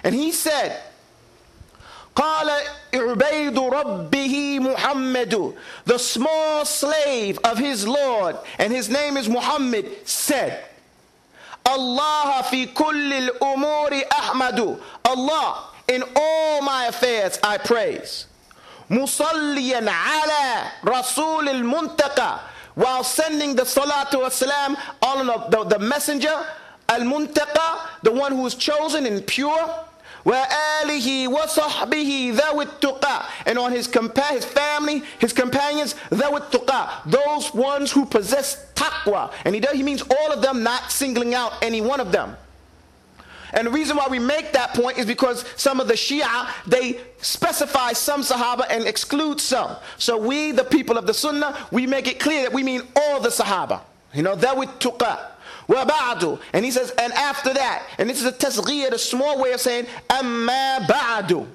And he said, قال عبيد ربه محمد, the small slave of his Lord, and his name is Muhammad, said, Allah fi kulli al-umuri ahmadu, Allah, in all my affairs I praise. Musalliyan ala Rasul al-Muntaqa, while sending the salatu was-salam on the messenger, al-Muntaqa, the one who is chosen and pure. وآله وصحبه ذوي التقى, and on his family, his companions, ذوي التقى, those ones who possess taqwa. And he means all of them, not singling out any one of them. And the reason why we make that point is because some of the Shia, they specify some Sahaba and exclude some. So we, the people of the Sunnah, we make it clear that we mean all the Sahaba. You know, ذوي التقى. وَبَعْدُ, and he says, and after that, and this is a tasghiyah, the small way of saying أَمَّا بَعْدُ,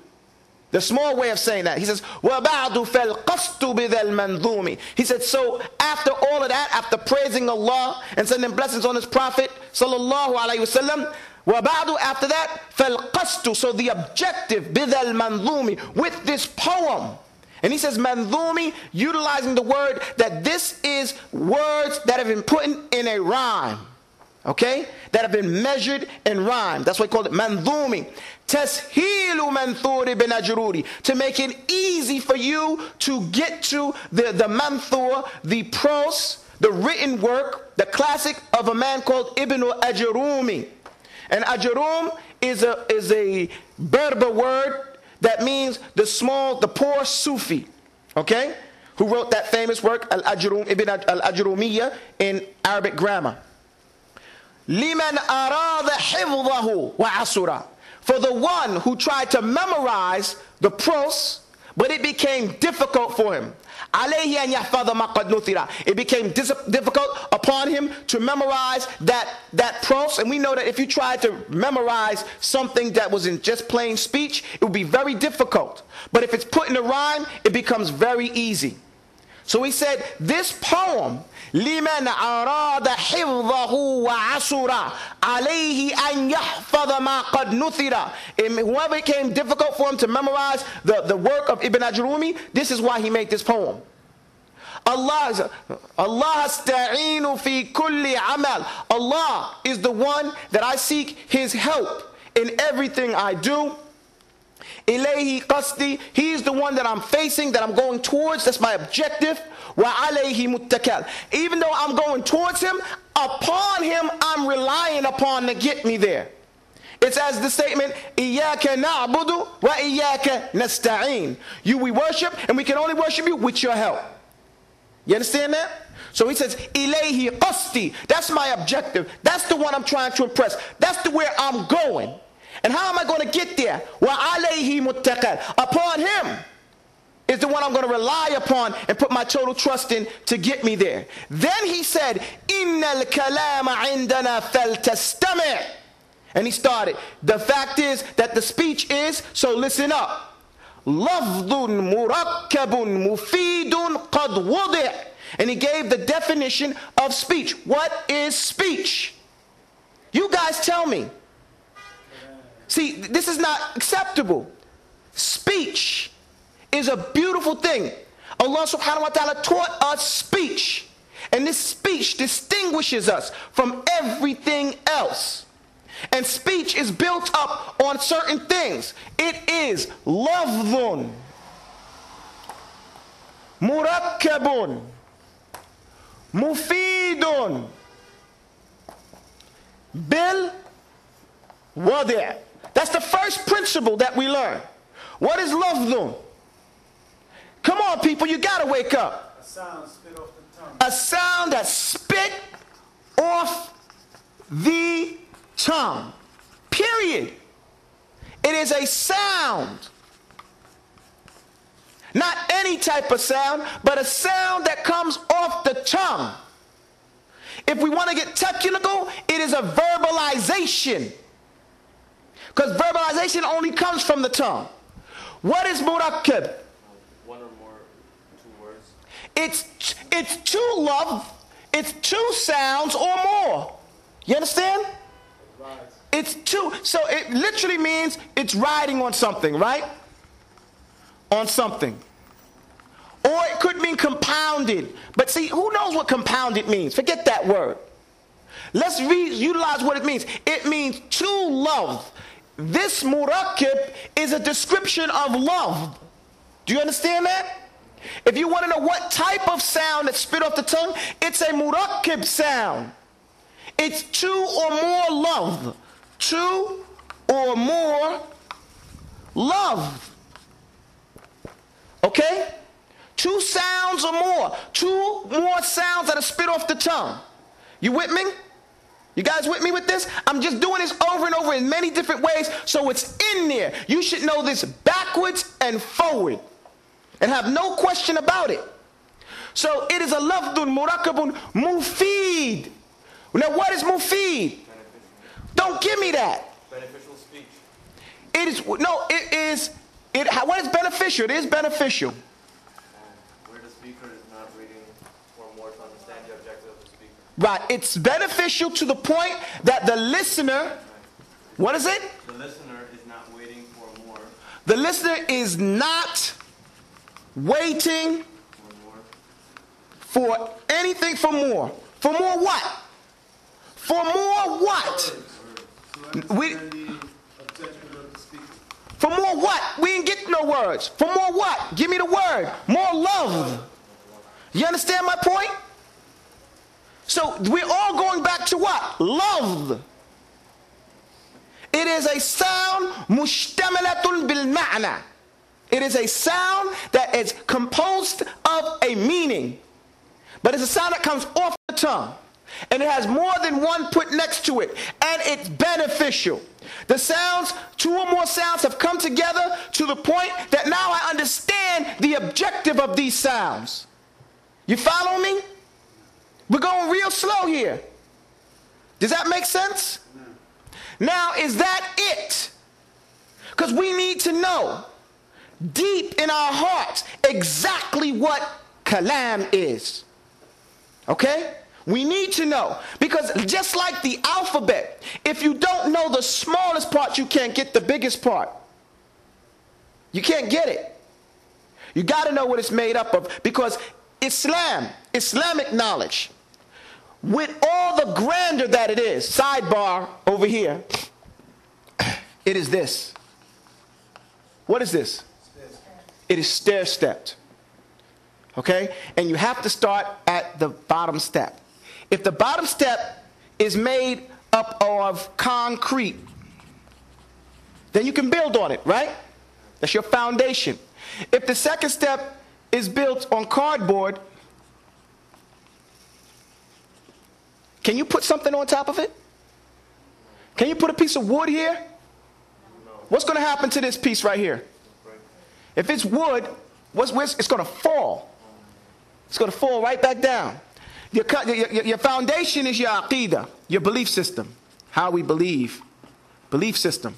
the small way of saying that. He says, وَبَعْدُ فَالْقَسْتُ بِذَا الْمَنْظُومِ. He said, so after all of that, after praising Allah and sending blessings on his Prophet sallallahu alayhi wasallam, وَبَعْدُ, after that, فَالْقَسْتُ, so the objective, بِذَا الْمَنْظُومِ, with this poem. And he says manzumi, utilizing the word that this is words that have been put in a rhyme. Okay? That have been measured in rhyme. That's why he called it manzumi. Tasheelu manthuri bin ajruri. To make it easy for you to get to the manthur, the prose, the written work, the classic of a man called Ibn al-Ajrumi. And Ajrum is a Berber word that means the poor Sufi, okay, who wrote that famous work, Al-Ajrum, Ibn al-Ajrumiyya, in Arabic grammar. Liman arada hifdhahu wa asura. For the one who tried to memorize the prose, but it became difficult for him. Alayhi an yahfadha ma qad nuthira. It became difficult upon him to memorize that prose. And we know that if you tried to memorize something that was in just plain speech, it would be very difficult. But if it's put in a rhyme, it becomes very easy. So he said, this poem, liman arada hifdhahu wa asura alayhi an yahfadha ma qad nuthira. Whoever it became difficult for him to memorize the work of Ibn Ajrumi, this is why he made this poem. Allah asta'inu fi kulli amal. Allah is the one that I seek his help in everything I do. Ilayhi qasdi, he's the one that I'm facing, that I'm going towards, that's my objective. Wa alayhi muttakal, even though I'm going towards him, upon him I'm relying upon to get me there. It's as the statement, Iyaka na'budu wa iyaka nasta'in. You we worship, and we can only worship you with your help. You understand that? So he says, Ilayhi qasdi, that's my objective, that's the one I'm trying to impress, that's the where I'm going. And how am I going to get there? Wa alayhi muttaqal. Upon him is the one I'm going to rely upon and put my total trust in to get me there. Then he said, Innal kalama indana faltastami'. And he started. The fact is that the speech is, so listen up. Lafdun murakkabun mufidun qad wudi'. And he gave the definition of speech. What is speech? You guys tell me. See, this is not acceptable. Speech is a beautiful thing. Allah subhanahu wa ta'ala taught us speech. And this speech distinguishes us from everything else. And speech is built up on certain things. It is lafdhun, murakkabun, mufidun, bil wadi'. That's the first principle that we learn. What is lafdhun? Come on, people, you gotta wake up. A sound spit off the tongue. A sound that spit off the tongue. Period. It is a sound. Not any type of sound, but a sound that comes off the tongue. If we want to get technical, it is a verbalization. Because verbalization only comes from the tongue. What is murakkab? One or more, two words. It's two love, it's two sounds or more. You understand? Right. It's two. So it literally means it's riding on something, right? On something. Or it could mean compounded. But see, who knows what compounded means? Forget that word. Let's utilize what it means. It means to love. This murakkib is a description of love. Do you understand that? If you want to know what type of sound that's spit off the tongue, it's a murakkib sound. It's two or more love. Two or more love. Okay? Two sounds or more. Two more sounds that are spit off the tongue. You with me? You guys with me with this? I'm just doing this over and over in many different ways, so it's in there. You should know this backwards and forward and have no question about it. So it is a lafdun murakkabun mufid. Now what is mufid? Don't give me that. Beneficial speech. It is, no, it is, what is beneficial? It is beneficial. Where the speaker is not waiting for more to understand the objective of the speaker. Right, it's beneficial to the point that the listener, what is it? The listener is not waiting for more. The listener is not waiting for anything for more. For more what? For more what? For more what? We didn't get no words. For more what? Give me the word. More love. You understand my point? So we're all going back to what? Love. It is a sound mushtamilatun bil ma'na. It is a sound that is composed of a meaning. But it's a sound that comes off the tongue. And it has more than one put next to it. And it's beneficial. The sounds, two or more sounds have come together to the point that now I understand the objective of these sounds. You follow me? We're going real slow here. Does that make sense? Now, is that it? Because we need to know deep in our hearts exactly what kalam is. Okay? We need to know. Because just like the alphabet, if you don't know the smallest part, you can't get the biggest part. You can't get it. You got to know what it's made up of. Because Islam, Islamic knowledge, with all the grandeur that it is, sidebar over here, it is this. What is this? It is stair-stepped. Okay? And you have to start at the bottom step. If the bottom step is made up of concrete, then you can build on it, right? That's your foundation. If the second step is built on cardboard, can you put something on top of it? Can you put a piece of wood here? No. What's going to happen to this piece right here? If it's wood, it's going to fall. It's going to fall right back down. Your foundation is your aqidah, your belief system. How we believe. Belief system.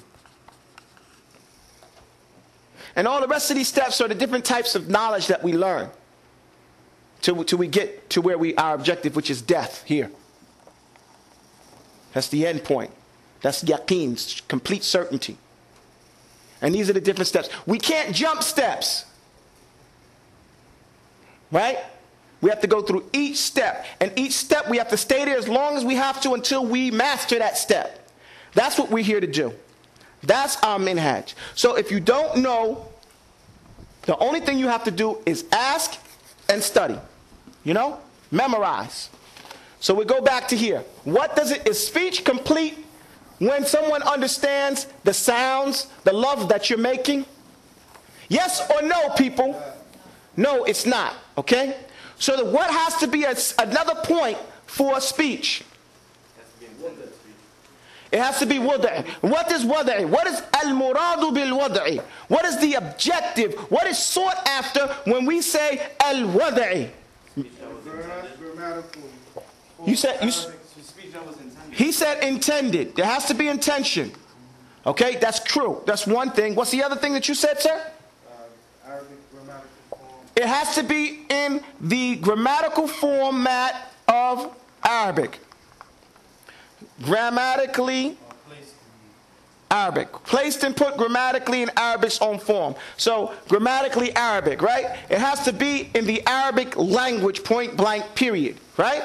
And all the rest of these steps are the different types of knowledge that we learn till we get to where our objective, which is death here. That's the end point. That's yaqeen, complete certainty. And these are the different steps. We can't jump steps. Right? We have to go through each step. And each step we have to stay there as long as we have to until we master that step. That's what we're here to do. That's our minhaj. So if you don't know, the only thing you have to do is ask and study. You know? Memorize. So we go back to here. What does it, is speech complete when someone understands the sounds, the love that you're making? Yes or no, people? No, it's not. Okay? So what has to be another point for speech? It has to be wada'i. What is wada'i? What is al-muradu bil-wada'i? What is the objective? What is sought after when we say al-wada'i? You said, he said intended. There has to be intention. Okay, that's true. That's one thing. What's the other thing that you said, sir? Arabic grammatical form. It has to be in the grammatical format of Arabic. Grammatically Arabic. Placed and put grammatically in Arabic's own form. So grammatically Arabic, right? It has to be in the Arabic language, point blank, period, right?